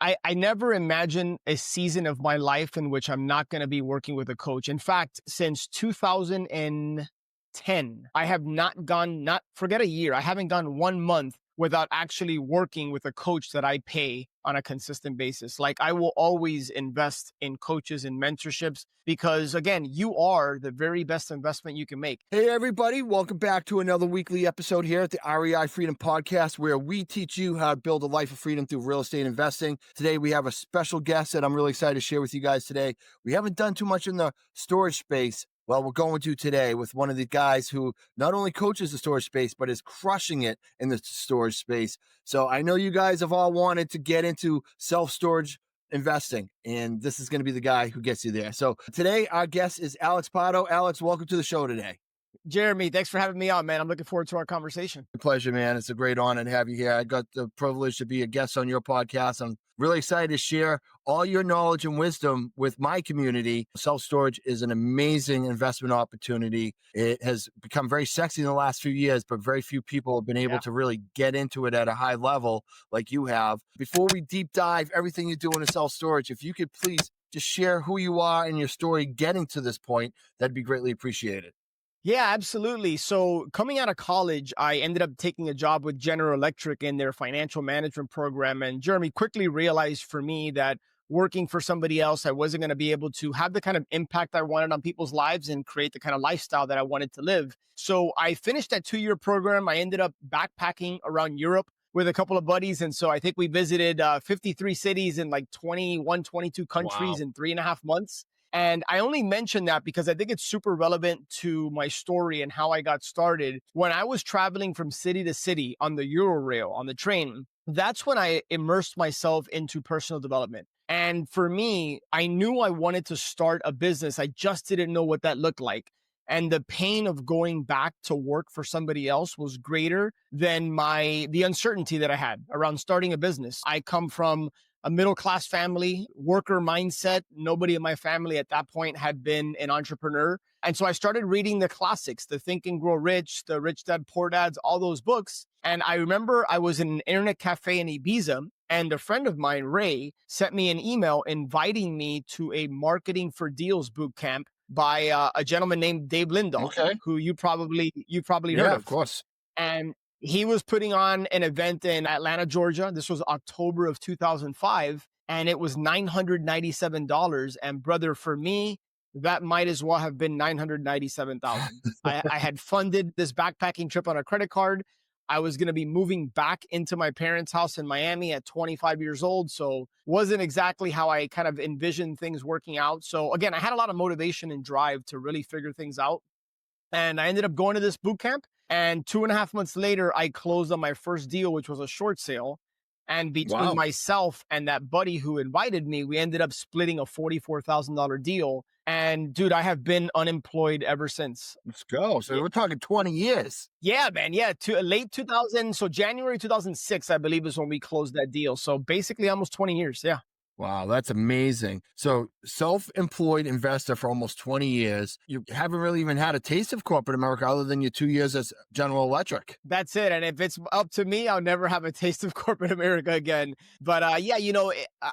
I never imagined a season of my life in which I'm not going to be working with a coach. In fact, since 2010, I have not gone, not forget a year, I haven't gone 1 month without actually working with a coach that I pay on a consistent basis. Like I will always invest in coaches and mentorships because again, you are the very best investment you can make. Hey everybody, welcome back to another weekly episode here at the REI Freedom Podcast, where we teach you how to build a life of freedom through real estate investing. Today we have a special guest that I'm really excited to share with you guys today. We haven't done too much in the storage space. Well, we're going to today with one of the guys who not only coaches the storage space, but is crushing it in the storage space. So I know you guys have all wanted to get into self-storage investing, and this is going to be the guy who gets you there. So today our guest is Alex Pardo. Alex, welcome to the show today. Jeremy, thanks for having me on, man. I'm looking forward to our conversation. Pleasure, man. It's a great honor to have you here. I got the privilege to be a guest on your podcast. I'm really excited to share all your knowledge and wisdom with my community. Self-storage is an amazing investment opportunity. It has become very sexy in the last few years, but very few people have been able to really get into it at a high level like you have. Before we deep dive everything you do in self-storage, if you could please just share who you are and your story getting to this point, that'd be greatly appreciated. Yeah, absolutely. So coming out of college, I ended up taking a job with General Electric in their financial management program. And Jeremy quickly realized for me that working for somebody else, I wasn't going to be able to have the kind of impact I wanted on people's lives and create the kind of lifestyle that I wanted to live. So I finished that 2-year program. I ended up backpacking around Europe with a couple of buddies. And so I think we visited 53 cities in like 21, 22 countries in 3.5 months. And I only mention that because I think it's super relevant to my story and how I got started. When I was traveling from city to city on the Eurorail, on the train, that's when I immersed myself into personal development. And for me, I knew I wanted to start a business. I just didn't know what that looked like. And the pain of going back to work for somebody else was greater than the uncertainty that I had around starting a business. I come from a middle-class family, worker mindset. Nobody in my family at that point had been an entrepreneur. And so I started reading the classics, the Think and Grow Rich, the Rich Dad, Poor Dads, all those books. And I remember I was in an internet cafe in Ibiza, and a friend of mine, Ray, sent me an email inviting me to a marketing for deals boot camp by a gentleman named Dave Lindahl, who you probably heard of. Yeah, of course. And he was putting on an event in Atlanta, Georgia. This was October of 2005, and it was $997. And brother, for me, that might as well have been $997,000. I had funded this backpacking trip on a credit card. I was going to be moving back into my parents' house in Miami at 25 years old. So wasn't exactly how I kind of envisioned things working out. So again, I had a lot of motivation and drive to really figure things out. And I ended up going to this boot camp. And 2.5 months later, I closed on my first deal, which was a short sale. And between myself and that buddy who invited me, we ended up splitting a $44,000 deal. And dude, I have been unemployed ever since. Let's go. So we're talking 20 years. Yeah, man. Yeah. Late 2000. So January 2006, I believe, is when we closed that deal. So basically almost 20 years. Yeah. Wow, that's amazing. So self-employed investor for almost 20 years. You haven't really even had a taste of corporate America other than your 2 years as General Electric. That's it. And if it's up to me, I'll never have a taste of corporate America again. But yeah,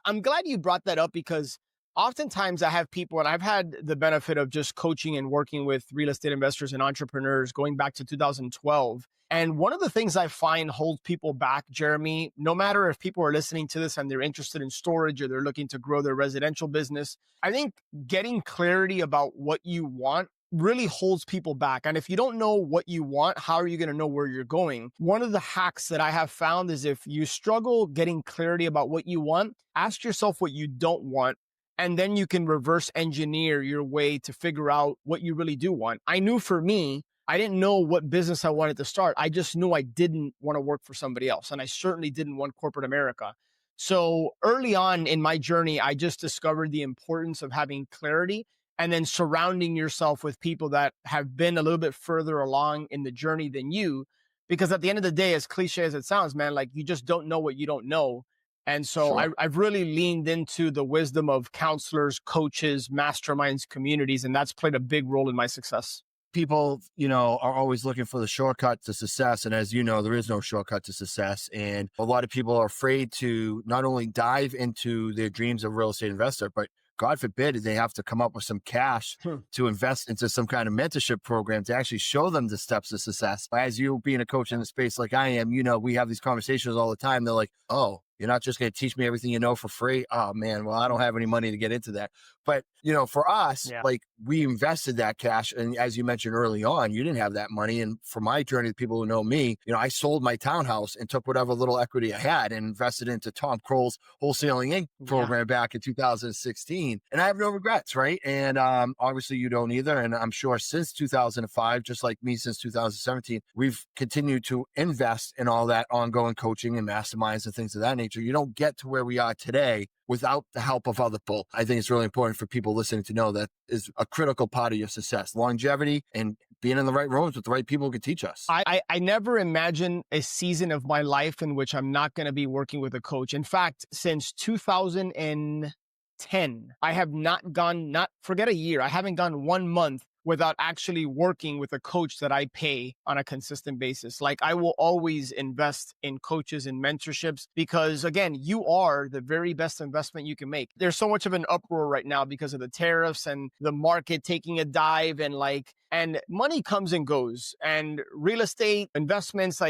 I'm glad you brought that up because oftentimes I have people, and I've had the benefit of just coaching and working with real estate investors and entrepreneurs going back to 2012. And one of the things I find holds people back, Jeremy, no matter if people are listening to this and they're interested in storage or they're looking to grow their residential business, I think getting clarity about what you want really holds people back. And if you don't know what you want, how are you going to know where you're going? One of the hacks that I have found is if you struggle getting clarity about what you want, ask yourself what you don't want. And then you can reverse engineer your way to figure out what you really do want. I knew for me, I didn't know what business I wanted to start. I just knew I didn't want to work for somebody else. And I certainly didn't want corporate America. So early on in my journey, I just discovered the importance of having clarity and then surrounding yourself with people that have been a little bit further along in the journey than you. Because at the end of the day, as cliche as it sounds, man, like you just don't know what you don't know. And so I've really leaned into the wisdom of counselors, coaches, masterminds, communities, and that's played a big role in my success. people, are always looking for the shortcut to success. And as you know, there is no shortcut to success. And a lot of people are afraid to not only dive into their dreams of real estate investor, but God forbid they have to come up with some cash to invest into some kind of mentorship program to actually show them the steps to success. As you being a coach in the space like I am, we have these conversations all the time. They're like, oh, you're not just going to teach me everything you know for free. Oh man, well, I don't have any money to get into that. But, for us, Yeah. like we invested that cash. And as you mentioned early on, you didn't have that money. And for my journey, the people who know me, I sold my townhouse and took whatever little equity I had and invested into Tom Kroll's Wholesaling Inc. program back in 2016. And I have no regrets, right? And obviously you don't either. And I'm sure since 2005, just like me since 2017, we've continued to invest in all that ongoing coaching and masterminds and things of that nature. You don't get to where we are today without the help of other people. I think it's really important for people listening to know that is a critical part of your success. Longevity and being in the right rooms with the right people who can teach us. I never imagine a season of my life in which I'm not going to be working with a coach. In fact, since 2010, I have not gone, forget a year, I haven't gone 1 month without actually working with a coach that I pay on a consistent basis. Like I will always invest in coaches and mentorships because again, you are the very best investment you can make. There's so much of an uproar right now because of the tariffs and the market taking a dive and money comes and goes and real estate investments,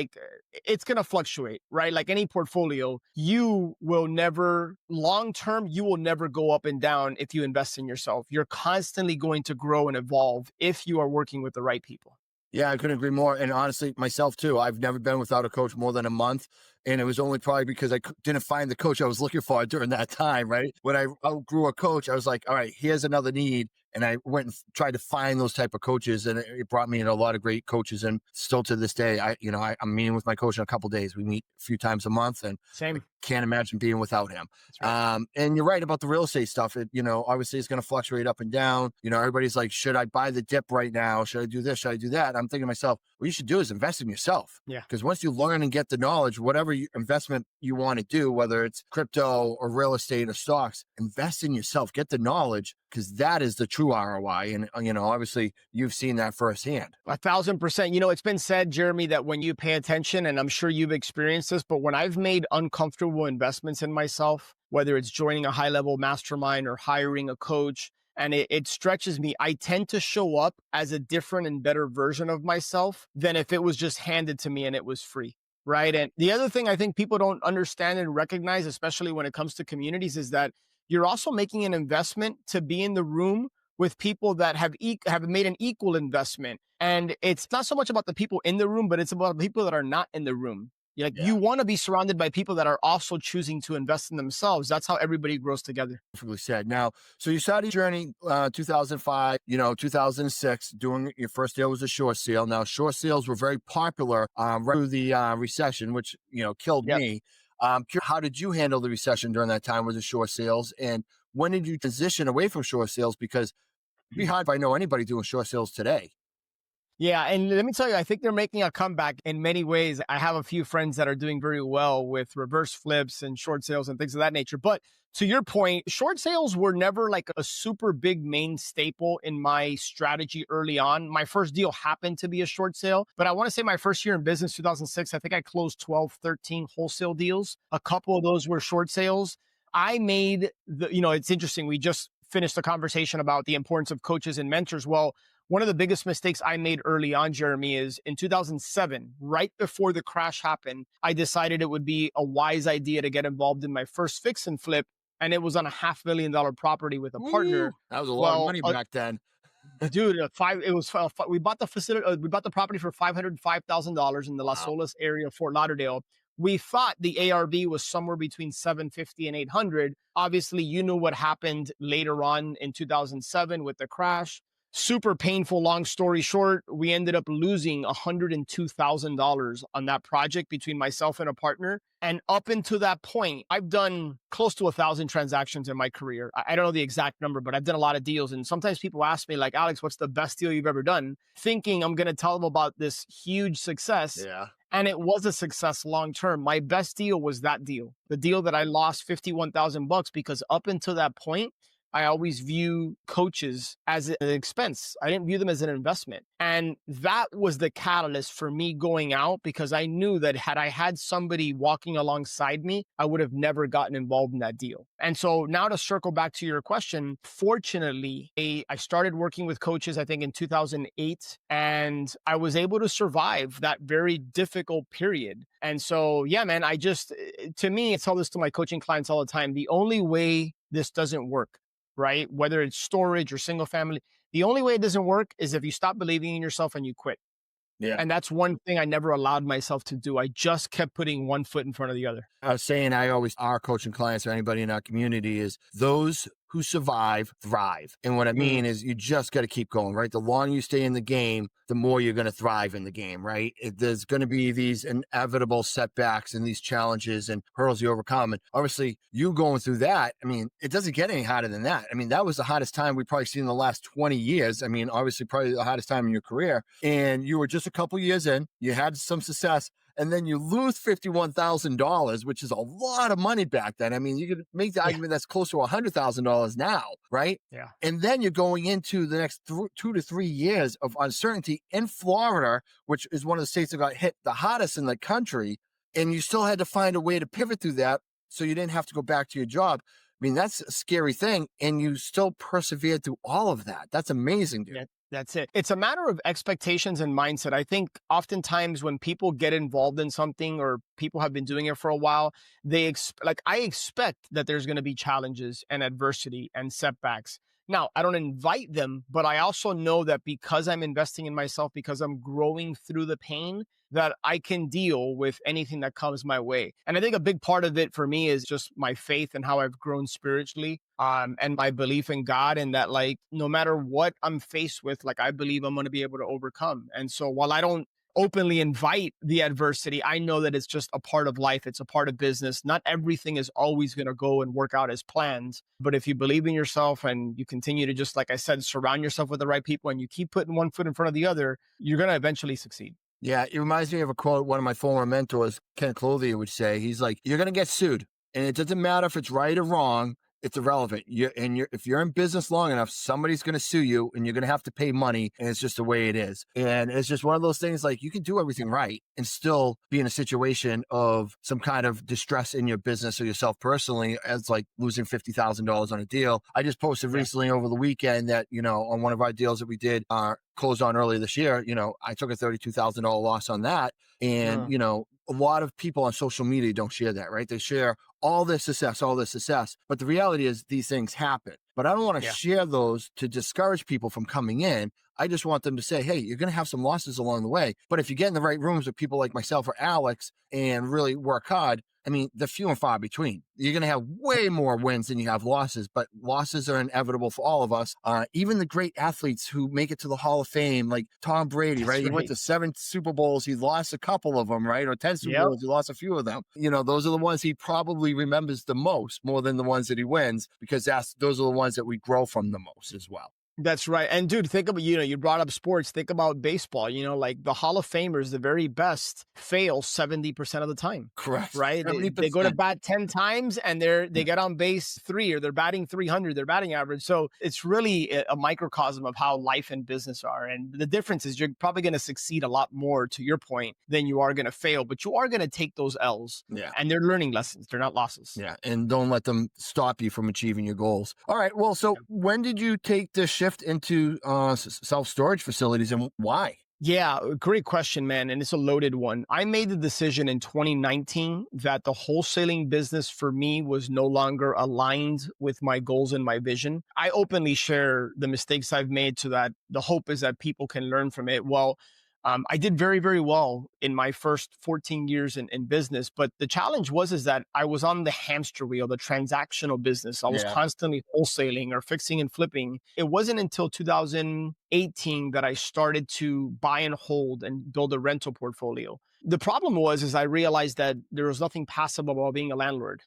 it's going to fluctuate, right? Like any portfolio, you will never long-term, you will never go up and down if you invest in yourself. You're constantly going to grow and evolve if you are working with the right people. Yeah, I couldn't agree more. And honestly, myself too, I've never been without a coach more than a month. And it was only probably because I didn't find the coach I was looking for during that time, right? When I outgrew a coach, I was like, all right, here's another need. And I went and tried to find those type of coaches. And it brought me in a lot of great coaches. And still to this day, I'm meeting with my coach in a couple of days. We meet a few times a month and Same. Can't imagine being without him. Right. And you're right about the real estate stuff. Obviously it's going to fluctuate up and down. Everybody's like, should I buy the dip right now? Should I do this? Should I do that? I'm thinking to myself, what you should do is invest in yourself. Yeah. Because once you learn and get the knowledge, whatever investment you want to do, whether it's crypto or real estate or stocks, invest in yourself, get the knowledge, because that is the true ROI. And, obviously you've seen that firsthand. 1,000%. It's been said, Jeremy, that when you pay attention, and I'm sure you've experienced this, but when I've made uncomfortable investments in myself, whether it's joining a high level mastermind or hiring a coach, and it stretches me, I tend to show up as a different and better version of myself than if it was just handed to me and it was free. Right. And the other thing I think people don't understand and recognize, especially when it comes to communities, is that you're also making an investment to be in the room with people that have made an equal investment. And it's not so much about the people in the room, but it's about the people that are not in the room. You want to be surrounded by people that are also choosing to invest in themselves. That's how everybody grows together. Perfectly said. Now, so you started your journey 2005, 2006, doing your first deal was a short sale. Now, short sales were very popular right through the recession, which, killed me. How did you handle the recession during that time with the short sales? And when did you transition away from short sales? Because it'd be hard if I know anybody doing short sales today. Yeah. And let me tell you, I think they're making a comeback in many ways. I have a few friends that are doing very well with reverse flips and short sales and things of that nature. But to your point, short sales were never like a super big main staple in my strategy early on. My first deal happened to be a short sale, but I want to say my first year in business, 2006, I think I closed 12, 13 wholesale deals. A couple of those were short sales. I made it's interesting. We just finished the conversation about the importance of coaches and mentors. Well, one of the biggest mistakes I made early on, Jeremy, is in 2007, right before the crash happened, I decided it would be a wise idea to get involved in my first fix and flip. And it was on a $500,000 property with a partner. That was a lot of money back then. Dude, we bought the facility, we bought the property for $505,000 in the Las Olas area of Fort Lauderdale. We thought the ARV was somewhere between 750 and 800. Obviously, you know what happened later on in 2007 with the crash. Super painful, long story short, we ended up losing $102,000 on that project between myself and a partner. And up until that point, I've done close to 1,000 transactions in my career. I don't know the exact number, but I've done a lot of deals. And sometimes people ask me like, Alex, what's the best deal you've ever done? Thinking I'm going to tell them about this huge success. Yeah. And it was a success long-term. My best deal was that deal, the deal that I lost $51,000 because up until that point, I always view coaches as an expense. I didn't view them as an investment. And that was the catalyst for me going out, because I knew that had I had somebody walking alongside me, I would have never gotten involved in that deal. And so now to circle back to your question, fortunately, I started working with coaches, I think in 2008, and I was able to survive that very difficult period. And so, yeah, man, to me, I tell this to my coaching clients all the time. The only way this doesn't work, right? Whether it's storage or single family, the only way it doesn't work is if you stop believing in yourself and you quit. Yeah. And that's one thing I never allowed myself to do. I just kept putting one foot in front of the other. I was saying, I always, our coaching clients or anybody in our community is those who survive, thrive. And what I mean is you just got to keep going, right? The longer you stay in the game, the more you're going to thrive in the game, right? There's going to be these inevitable setbacks and these challenges and hurdles you overcome. And obviously you going through that, I mean, it doesn't get any harder than that. I mean, that was the hottest time we've probably seen in the last 20 years. I mean, obviously probably the hottest time in your career. And you were just a couple years in, you had some success, and then you lose $51,000, which is a lot of money back then. I mean, you could make the argument that's close to $100,000 now, right? Yeah. And then you're going into the next 2 to 3 years of uncertainty in Florida, which is one of the states that got hit the hottest in the country. And you still had to find a way to pivot through that so you didn't have to go back to your job. I mean, that's a scary thing. And you still persevered through all of that. That's amazing, dude. Yeah, that's it. It's a matter of expectations and mindset. I think oftentimes when people get involved in something or people have been doing it for a while, I expect that there's going to be challenges and adversity and setbacks. Now, I don't invite them, but I also know that because I'm investing in myself, because I'm growing through the pain, that I can deal with anything that comes my way. And I think a big part of it for me is just my faith and how I've grown spiritually, and my belief in God, and that like, no matter what I'm faced with, like I believe I'm going to be able to overcome. And so while I don't openly invite the adversity, I know that it's just a part of life. It's a part of business. Not everything is always going to go and work out as planned. But if you believe in yourself and you continue to, just like I said, surround yourself with the right people and you keep putting one foot in front of the other, you're going to eventually succeed. Yeah, it reminds me of a quote one of my former mentors, Ken Clothier, would say. He's like, you're going to get sued. And it doesn't matter if it's right or wrong. It's irrelevant. If you're in business long enough, somebody's going to sue you and you're going to have to pay money. And it's just the way it is. And it's just one of those things, like you can do everything right and still be in a situation of some kind of distress in your business or yourself personally, as like losing $50,000 on a deal. I just posted recently over the weekend that, on one of our deals that we did, closed on earlier this year, I took a $32,000 loss on that. And, a lot of people on social media don't share that, right? They share all this success. But the reality is these things happen. But I don't want to share those to discourage people from coming in. I just want them to say, hey, you're going to have some losses along the way. But if you get in the right rooms with people like myself or Alex and really work hard, I mean, they're few and far between. You're going to have way more wins than you have losses, but losses are inevitable for all of us. Even the great athletes who make it to the Hall of Fame, like Tom Brady, right? He went to 7 Super Bowls. He lost a couple of them, right? Or 10 Super Bowls. He lost a few of them. Those are the ones he probably remembers the most, more than the ones that he wins, because those are the ones that we grow from the most as well. That's right. And dude, think about, you brought up sports. Think about baseball, like the Hall of Famers, the very best, fail 70% of the time. Correct. Right. They go to bat 10 times and they get on base 3, or they're batting 300, their batting average. So it's really a microcosm of how life and business are. And the difference is you're probably going to succeed a lot more, to your point, than you are going to fail, but you are going to take those L's. Yeah. And they're learning lessons. They're not losses. Yeah. And don't let them stop you from achieving your goals. All right. Well, so when did you take this shift into self-storage facilities, and why? Yeah, great question, man. And it's a loaded one. I made the decision in 2019 that the wholesaling business for me was no longer aligned with my goals and my vision. I openly share the mistakes I've made, so that the hope is that people can learn from it. Well, I did very, very well in my first 14 years in business. But the challenge is that I was on the hamster wheel, the transactional business. I was constantly wholesaling or fixing and flipping. It wasn't until 2018 that I started to buy and hold and build a rental portfolio. The problem is I realized that there was nothing passable about being a landlord.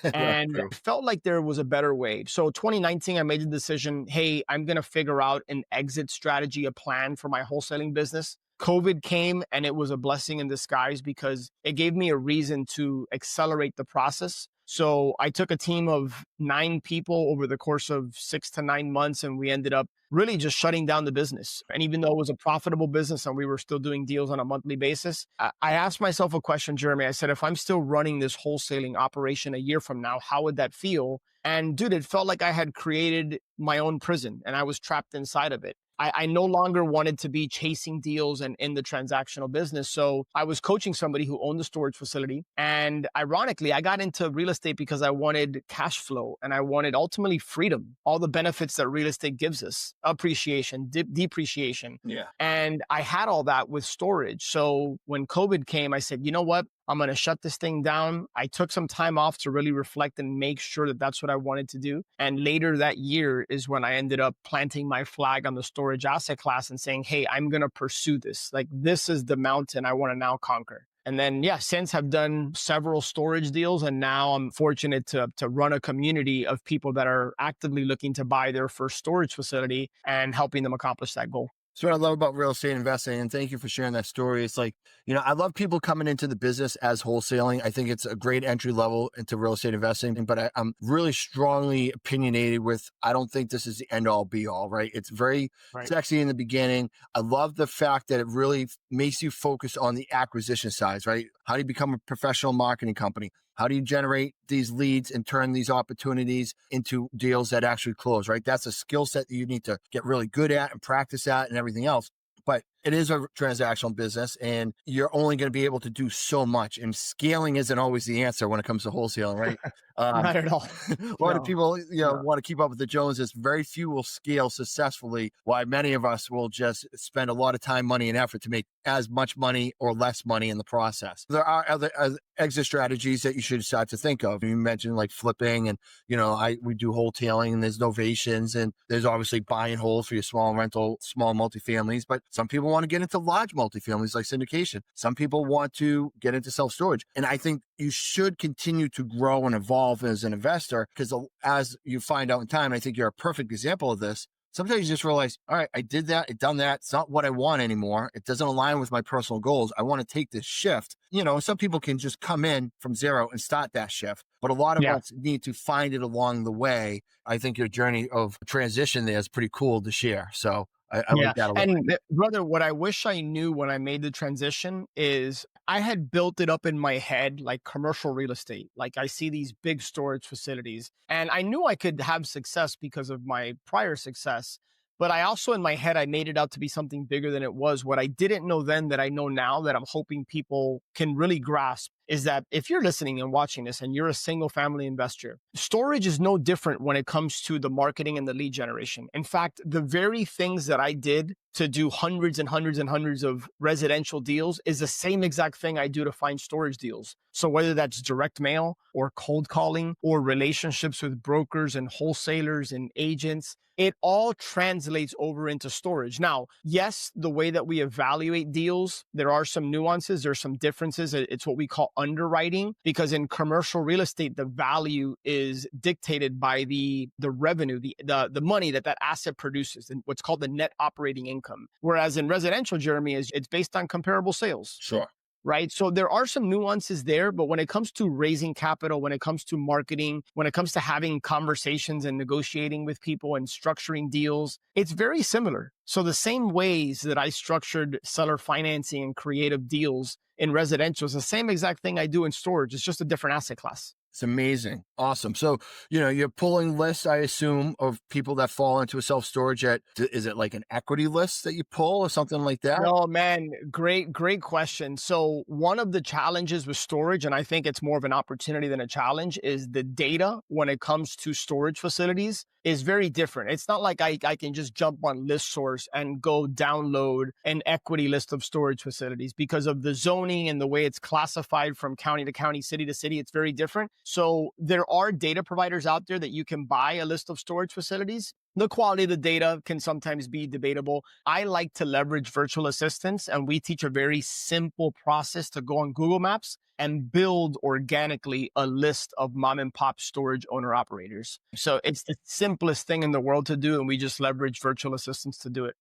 And I felt like there was a better way. So 2019, I made the decision, hey, I'm going to figure out an exit strategy, a plan for my wholesaling business. COVID came and it was a blessing in disguise, because it gave me a reason to accelerate the process. So I took a team of 9 people over the course of 6 to 9 months, and we ended up really just shutting down the business. And even though it was a profitable business and we were still doing deals on a monthly basis, I asked myself a question, Jeremy. I said, if I'm still running this wholesaling operation a year from now, how would that feel? And dude, it felt like I had created my own prison and I was trapped inside of it. I no longer wanted to be chasing deals and in the transactional business. So I was coaching somebody who owned the storage facility. And ironically, I got into real estate because I wanted cash flow and I wanted ultimately freedom, all the benefits that real estate gives us, appreciation, depreciation. Yeah. And I had all that with storage. So when COVID came, I said, you know what? I'm going to shut this thing down. I took some time off to really reflect and make sure that that's what I wanted to do. And later that year is when I ended up planting my flag on the storage asset class and saying, hey, I'm going to pursue this. Like, this is the mountain I want to now conquer. And then, yeah, since I've done several storage deals, and now I'm fortunate to run a community of people that are actively looking to buy their first storage facility and helping them accomplish that goal. So what I love about real estate investing, and thank you for sharing that story. It's like, I love people coming into the business as wholesaling. I think it's a great entry level into real estate investing, but I'm really strongly opinionated with, I don't think this is the end all be all, right? It's very Right. sexy in the beginning. I love the fact that it really makes you focus on the acquisition side, right? How do you become a professional marketing company? How do you generate these leads and turn these opportunities into deals that actually close, right? That's a skill set that you need to get really good at and practice at and everything else. But it is a transactional business and you're only going to be able to do so much. And scaling isn't always the answer when it comes to wholesaling, right? Um, Not at all. a lot of No, people, no. want to keep up with the Joneses. Very few will scale successfully, while many of us will just spend a lot of time, money, and effort to make as much money or less money in the process. There are other exit strategies that you should start to think of. You mentioned like flipping, and we do wholetailing, and there's novations, and there's obviously buy and hold for your small rental, small multifamilies. But some people want to get into large multifamilies like syndication. Some people want to get into self storage, and I think you should continue to grow and evolve as an investor, because as you find out in time, I think you're a perfect example of this. Sometimes you just realize, all right, I did that, I've done that. It's not what I want anymore. It doesn't align with my personal goals. I want to take this shift. Some people can just come in from zero and start that shift, but a lot of Yeah. us need to find it along the way. I think your journey of transition there is pretty cool to share. So I Yeah. like that a lot. And brother, what I wish I knew when I made the transition is I had built it up in my head like commercial real estate. Like, I see these big storage facilities and I knew I could have success because of my prior success. But I also, in my head, I made it out to be something bigger than it was. What I didn't know then that I know now, that I'm hoping people can really grasp, is that if you're listening and watching this and you're a single family investor, storage is no different when it comes to the marketing and the lead generation. In fact, the very things that I did to do hundreds and hundreds and hundreds of residential deals is the same exact thing I do to find storage deals. So whether that's direct mail or cold calling or relationships with brokers and wholesalers and agents, it all translates over into storage. Now, yes, the way that we evaluate deals, there are some nuances, there's some differences. It's what we call underwriting, because in commercial real estate, the value is dictated by the revenue, the money that asset produces, and what's called the net operating income. Whereas in residential, Jeremy, it's based on comparable sales. Sure. Right. So there are some nuances there, but when it comes to raising capital, when it comes to marketing, when it comes to having conversations and negotiating with people and structuring deals, it's very similar. So the same ways that I structured seller financing and creative deals in residential is the same exact thing I do in storage. It's just a different asset class. It's amazing. Awesome. So, you're pulling lists, I assume, of people that fall into a self-storage is it like an equity list that you pull or something like that? No, man, great question. So one of the challenges with storage, and I think it's more of an opportunity than a challenge, is the data when it comes to storage facilities is very different. It's not like I can just jump on list source and go download an equity list of storage facilities, because of the zoning and the way it's classified from county to county, city to city. It's very different. So there are data providers out there that you can buy a list of storage facilities. The quality of the data can sometimes be debatable. I like to leverage virtual assistants, and we teach a very simple process to go on Google Maps and build organically a list of mom and pop storage owner operators. So it's the simplest thing in the world to do, and we just leverage virtual assistants to do it.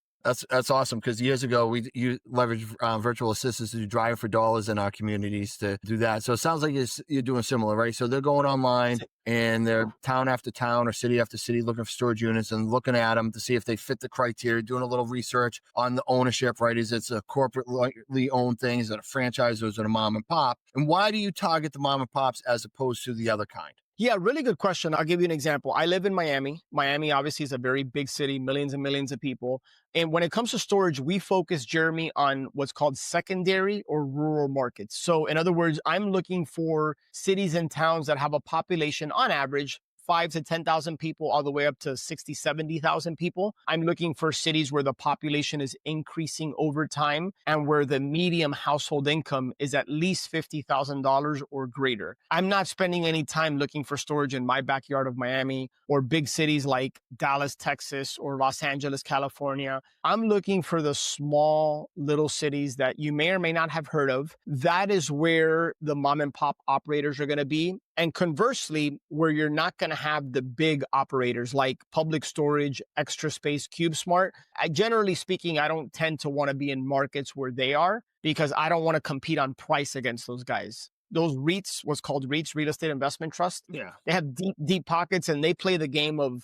That's awesome because years ago you leveraged virtual assistants to do driving for dollars in our communities to do that. So it sounds like you're doing similar, right? So they're going online and they're town after town or city after city looking for storage units and looking at them to see if they fit the criteria, doing a little research on the ownership, right? Is it's a corporately owned thing? Is it a franchise or is it a mom and pop? And why do you target the mom and pops as opposed to the other kind? Yeah, really good question. I'll give you an example. I live in Miami. Miami obviously is a very big city, millions and millions of people. And when it comes to storage, we focus, Jeremy, on what's called secondary or rural markets. So in other words, I'm looking for cities and towns that have a population on average 5 to 10,000 people all the way up to 60, 70,000 people. I'm looking for cities where the population is increasing over time and where the medium household income is at least $50,000 or greater. I'm not spending any time looking for storage in my backyard of Miami or big cities like Dallas, Texas, or Los Angeles, California. I'm looking for the small little cities that you may or may not have heard of. That is where the mom and pop operators are going to be. And conversely, where you're not going to have the big operators like Public Storage, Extra Space, CubeSmart. Generally speaking, I don't tend to want to be in markets where they are because I don't want to compete on price against those guys. Those REITs, what's called REITs, Real Estate Investment Trust. Yeah. They have deep pockets and they play the game of,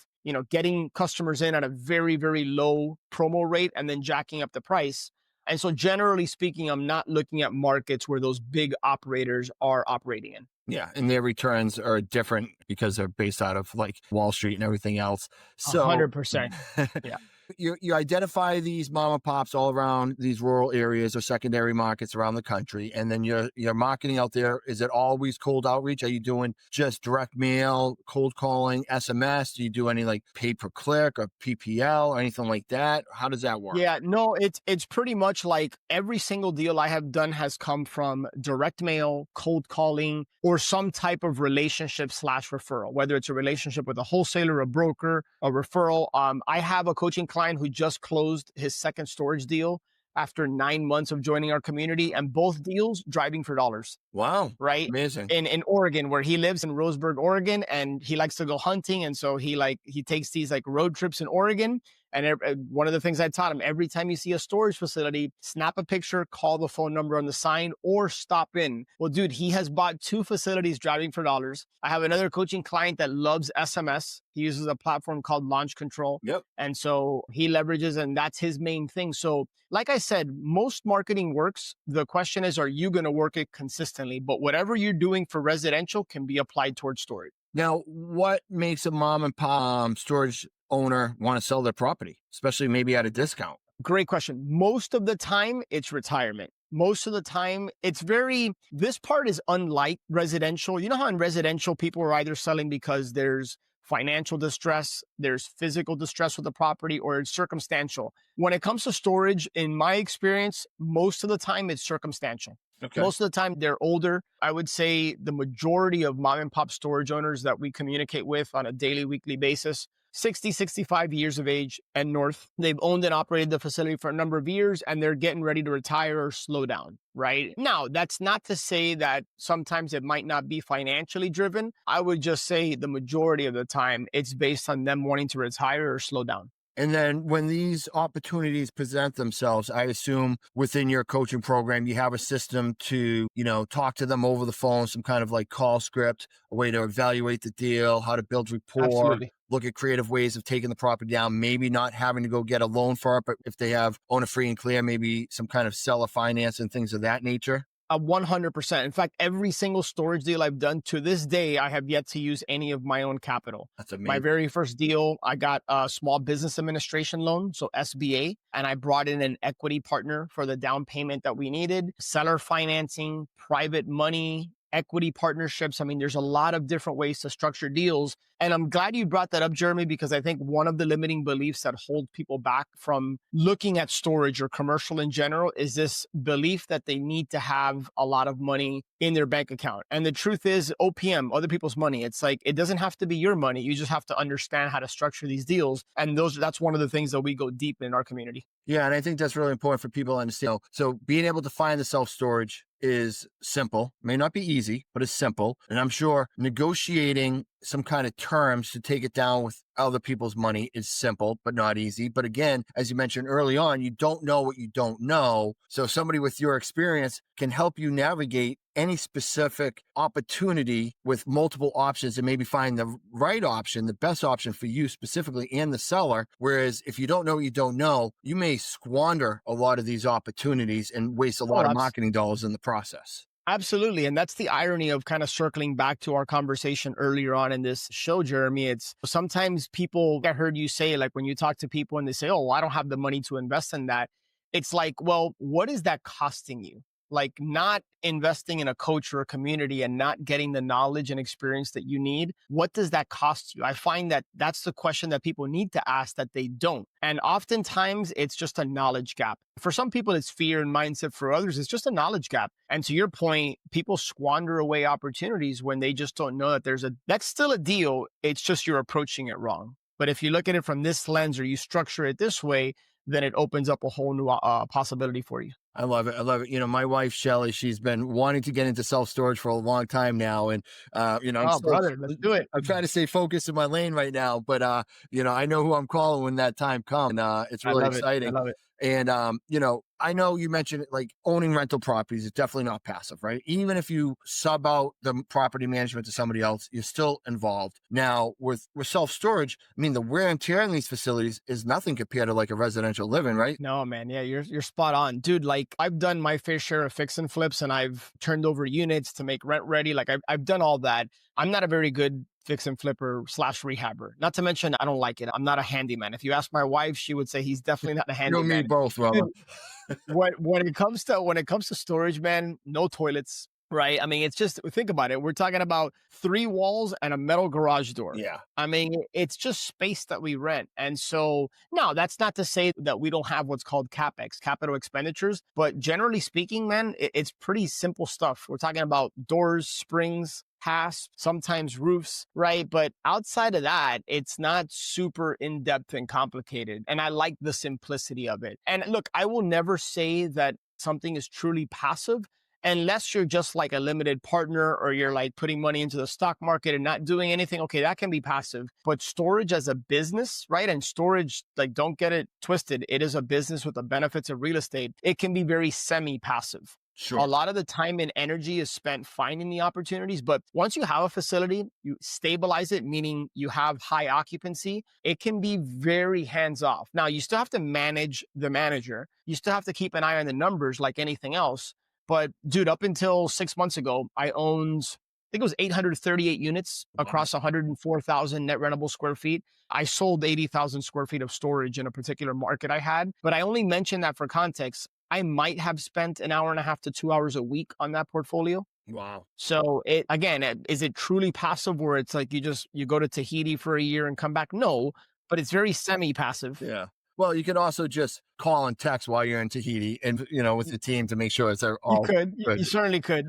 getting customers in at a very, very low promo rate and then jacking up the price. And so generally speaking, I'm not looking at markets where those big operators are operating in. Yeah, and their returns are different because they're based out of like Wall Street and everything else. So 100%. Yeah. you identify these mom and pops all around these rural areas or secondary markets around the country, and then you're marketing out there. Is it always cold outreach? Are you doing just direct mail, cold calling, SMS? Do you do any like pay per click or PPL or anything like that? How does that work? Yeah, no, it's pretty much like every single deal I have done has come from direct mail, cold calling, or some type of relationship slash referral, whether it's a relationship with a wholesaler, a broker, a referral. I have a coaching client who just closed his second storage deal after 9 months of joining our community, and both deals driving for dollars. Wow, Right? amazing. In Oregon, where he lives in Roseburg, Oregon, and he likes to go hunting. And so he takes these like road trips in Oregon. And one of the things I taught him, every time you see a storage facility, snap a picture, call the phone number on the sign, or stop in. Well, dude, he has bought 2 facilities driving for dollars. I have another coaching client that loves SMS. He uses a platform called Launch Control. Yep. And so he leverages, and that's his main thing. So like I said, most marketing works. The question is, are you going to work it consistently? But whatever you're doing for residential can be applied towards storage. Now, what makes a mom and pop storage owner want to sell their property, especially maybe at a discount? Great question. Most of the time, it's retirement. Most of the time, this part is unlike residential. You know how in residential, people are either selling because there's financial distress, there's physical distress with the property, or it's circumstantial. When it comes to storage, in my experience, most of the time it's circumstantial. Okay. Most of the time they're older. I would say the majority of mom and pop storage owners that we communicate with on a daily, weekly basis, 60, 65 years of age and north. They've owned and operated the facility for a number of years and they're getting ready to retire or slow down, right? Now, that's not to say that sometimes it might not be financially driven. I would just say the majority of the time it's based on them wanting to retire or slow down. And then when these opportunities present themselves, I assume within your coaching program, you have a system to, talk to them over the phone, some kind of like call script, a way to evaluate the deal, how to build rapport, Absolutely. look at creative ways of taking the property down, maybe not having to go get a loan for it, but if they have owner free and clear, maybe some kind of seller finance and things of that nature. 100%. In fact, every single storage deal I've done to this day, I have yet to use any of my own capital. That's amazing. My very first deal, I got a small business administration loan, so SBA, and I brought in an equity partner for the down payment that we needed, seller financing, private money, equity partnerships. I mean, there's a lot of different ways to structure deals. And I'm glad you brought that up, Jeremy, because I think one of the limiting beliefs that hold people back from looking at storage or commercial in general is this belief that they need to have a lot of money in their bank account. And the truth is OPM, other people's money. It's like, it doesn't have to be your money. You just have to understand how to structure these deals. And that's one of the things that we go deep in our community. Yeah. And I think that's really important for people to understand. So being able to find the self-storage is simple, may not be easy, but it's simple. And I'm sure negotiating some kind of terms to take it down with other people's money is simple, but not easy. But again, as you mentioned early on, you don't know what you don't know. So somebody with your experience can help you navigate any specific opportunity with multiple options and maybe find the right option, the best option for you specifically and the seller. Whereas if you don't know what you don't know, you may squander a lot of these opportunities and waste a lot Oh, of marketing dollars in the process. absolutely. And that's the irony of kind of circling back to our conversation earlier on in this show, Jeremy. It's sometimes people, I heard you say, like when you talk to people and they say, oh, I don't have the money to invest in that. It's like, well, what is that costing you? Like not investing in a coach or a community and not getting the knowledge and experience that you need. What does that cost you? I find that that's the question that people need to ask that they don't. And oftentimes it's just a knowledge gap. For some people, it's fear and mindset. For others, it's just a knowledge gap. And to your point, people squander away opportunities when they just don't know that that's still a deal. It's just you're approaching it wrong. But if you look at it from this lens or you structure it this way, then it opens up a whole new possibility for you. I love it. I love it. My wife, Shelly, she's been wanting to get into self-storage for a long time now. And, I'm Oh, still, brother, let's do it. I'm trying to stay focused in my lane right now, but, I know who I'm calling when that time comes. And, it's I really love it. I exciting. love it. And, I know you mentioned it, like owning rental properties is definitely not passive, right? Even if you sub out the property management to somebody else, you're still involved. Now with self-storage, I mean, the wear and tear in these facilities is nothing compared to like a residential living, right? No, man. Yeah, you're spot on. Dude, like I've done my fair share of fix and flips and I've turned over units to make rent ready. Like I've done all that. I'm not a very good fix and flipper slash rehabber. Not to mention, I don't like it. I'm not a handyman. If you ask my wife, she would say he's definitely not a You and me handyman. both, brother. Dude, when it comes to storage, man, no toilets, right? I mean, it's just think about it. We're talking about three walls and a metal garage door. Yeah. I mean, it's just space that we rent. And so, no, that's not to say that we don't have what's called CapEx, capital expenditures. But generally speaking, man, it's pretty simple stuff. We're talking about doors, springs, hasps, sometimes roofs, right? But outside of that, it's not super in depth and complicated. And I like the simplicity of it. And look, I will never say that something is truly passive unless you're just like a limited partner or you're like putting money into the stock market and not doing anything. Okay, that can be passive. But storage as a business, right? And storage, like, don't get it twisted. It is a business with the benefits of real estate. It can be very semi-passive. Sure. A lot of the time and energy is spent finding the opportunities. But once you have a facility, you stabilize it, meaning you have high occupancy, it can be very hands off. Now, you still have to manage the manager. You still have to keep an eye on the numbers like anything else. But dude, up until 6 months ago, I owned, I think it was 838 units Wow. across 104,000 net rentable square feet. I sold 80,000 square feet of storage in a particular market I had, but I only mentioned that for context. I might have spent an hour and a half to 2 hours a week on that portfolio. Wow. So is it truly passive where it's like you go to Tahiti for a year and come back? No, but it's very semi-passive. Yeah. Well, you can also just call and text while you're in Tahiti and, with the team to make sure it's You all could, you good. certainly could.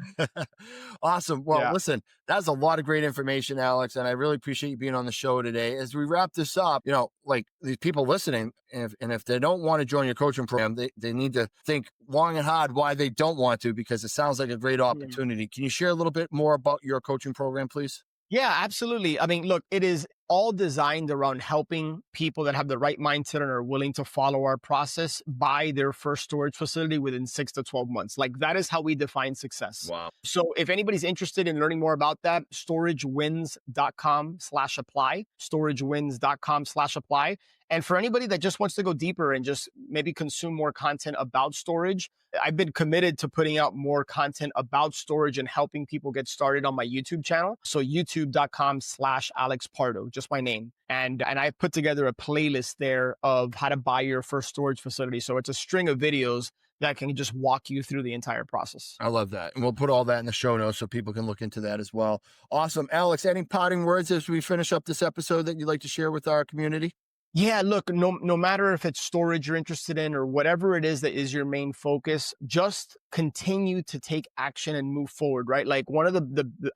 Awesome. Well, Yeah. listen, that's a lot of great information, Alex, and I really appreciate you being on the show today. As we wrap this up, like these people listening, if they don't want to join your coaching program, they need to think long and hard why they don't want to, because it sounds like a great opportunity. Can you share a little bit more about your coaching program, please? Yeah, absolutely. I mean, look, it is all designed around helping people that have the right mindset and are willing to follow our process buy their first storage facility within 6 to 12 months. Like that is how we define success. Wow. So if anybody's interested in learning more about that, storagewins.com/apply, storagewins.com/apply. And for anybody that just wants to go deeper and just maybe consume more content about storage, I've been committed to putting out more content about storage and helping people get started on my YouTube channel. So youtube.com/Alex Pardo, just my name. And I put together a playlist there of how to buy your first storage facility. So it's a string of videos that can just walk you through the entire process. I love that. And we'll put all that in the show notes so people can look into that as well. Awesome. Alex, any parting words as we finish up this episode that you'd like to share with our community? Yeah, look, no matter if it's storage you're interested in or whatever it is that is your main focus, just continue to take action and move forward, right? Like one of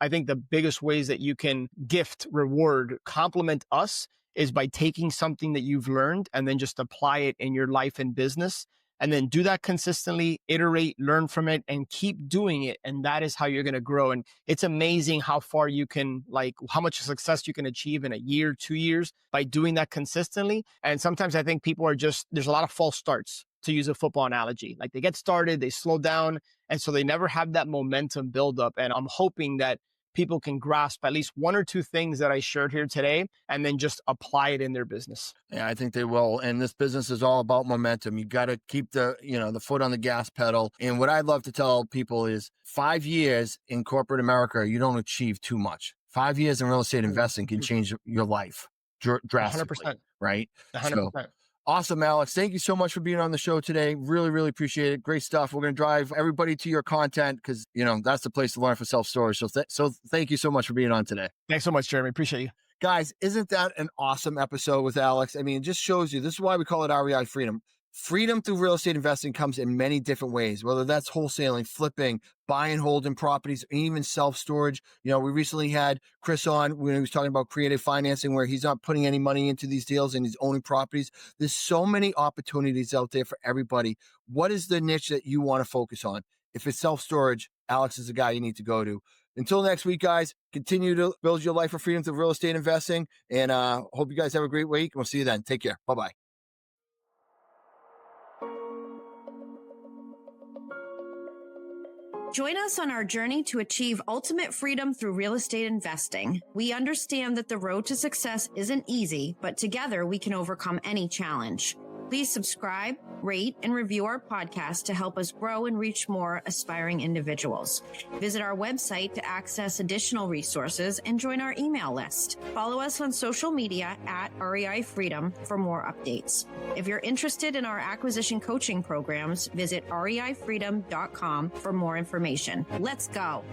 I think the biggest ways that you can gift, reward, compliment us is by taking something that you've learned and then just apply it in your life and business. and then do that consistently, iterate, learn from it, and keep doing it. And that is how you're going to grow. And it's amazing how far you can, like, how much success you can achieve in a year, 2 years by doing that consistently. And sometimes I think people are just, there's a lot of false starts, to use a football analogy. Like, they get started, they slow down, and so they never have that momentum build up. And I'm hoping that people can grasp at least one or two things that I shared here today and then just apply it in their business. Yeah, I think they will. And this business is all about momentum. You got to keep the foot on the gas pedal. And what I'd love to tell people is 5 years in corporate America, you don't achieve too much. 5 years in real estate investing can change your life drastically, 100%. right? 100%. So, awesome, Alex. Thank you so much for being on the show today. Really, really appreciate it. Great stuff. We're going to drive everybody to your content because, that's the place to learn for self-storage. So thank you so much for being on today. Thanks so much, Jeremy. Appreciate you. Guys, isn't that an awesome episode with Alex? I mean, it just shows you, this is why we call it REI Freedom. Freedom through real estate investing comes in many different ways, whether that's wholesaling, flipping, buy and holding properties, even self-storage. We recently had Chris on when he was talking about creative financing, where he's not putting any money into these deals and he's owning properties. There's so many opportunities out there for everybody. What is the niche that you want to focus on? If it's self-storage, Alex is the guy you need to go to. Until next week, guys, continue to build your life of freedom through real estate investing. And hope you guys have a great week. We'll see you then. Take care. Bye-bye. Join us on our journey to achieve ultimate freedom through real estate investing. We understand that the road to success isn't easy, but together we can overcome any challenge. Please subscribe, rate, and review our podcast to help us grow and reach more aspiring individuals. Visit our website to access additional resources and join our email list. Follow us on social media at REI Freedom for more updates. If you're interested in our acquisition coaching programs, visit reifreedom.com for more information. Let's go.